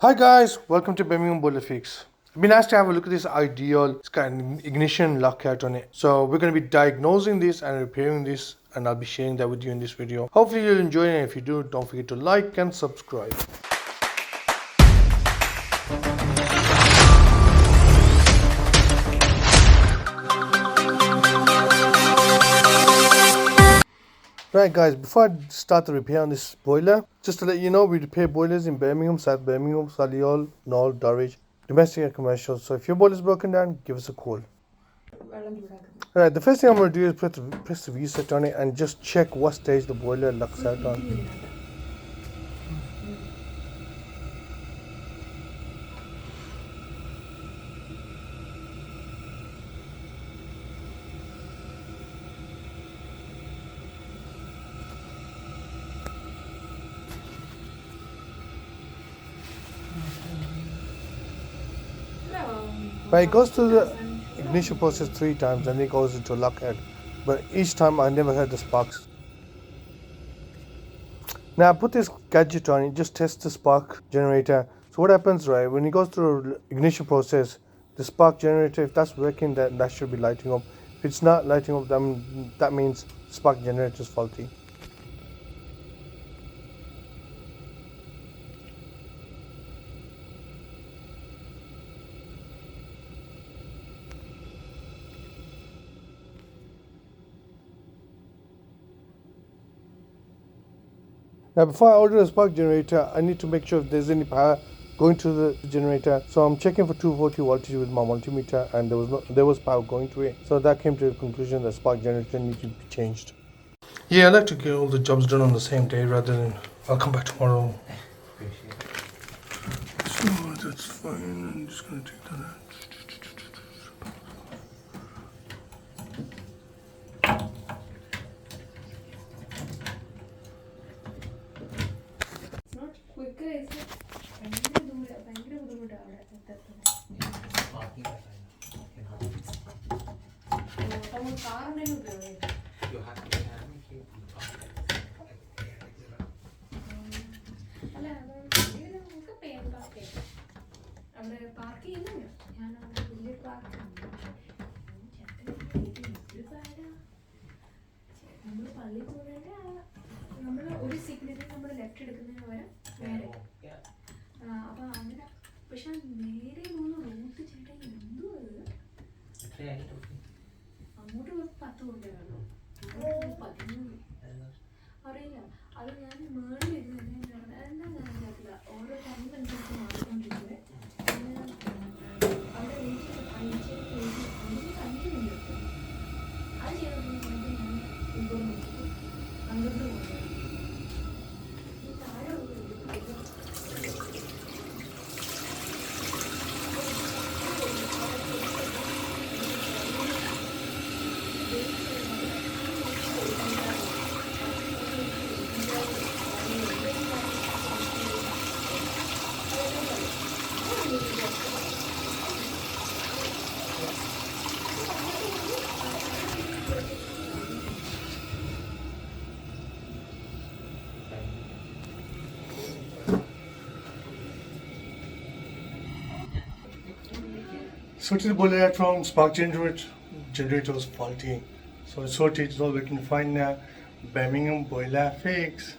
Hi guys, welcome to Birmingham Solihull. It'd be nice to have a look at this ideal. It's got an ignition lockout on it. So we're going to be diagnosing this and repairing this, and I'll be sharing that with you in this video. Hopefully you'll enjoy it, and if you do, don't forget to like and subscribe. Right guys, before I start the repair on this boiler, just to let you know, we repair boilers in Birmingham, South Birmingham, Solihull, Knoll, Dulwich, domestic and commercial. So if your boiler is broken down, give us a call. Alright, the first thing I'm going to do is press the reset on it and just check what stage the boiler locks out on. Right, it goes through the ignition process 3 times and then it goes into lockout. But each time I never heard the sparks. Now I put this gadget on, it just tests the spark generator. So what happens, right, when it goes through ignition process, the spark generator, if that's working, that should be lighting up. If it's not lighting up, that means the spark generator is faulty. Now before I order a spark generator, I need to make sure if there's any power going to the generator. So I'm checking for 240 voltage with my multimeter, and there was power going to it. So that came to the conclusion that spark generator needs to be changed. Yeah, I like to get all the jobs done on the same day rather than I'll come back tomorrow. So that's fine. I'm just gonna take that out. Sorted the boiler out from spark generator was faulty. So it's sorted, it's all working fine now. Birmingham boiler fix.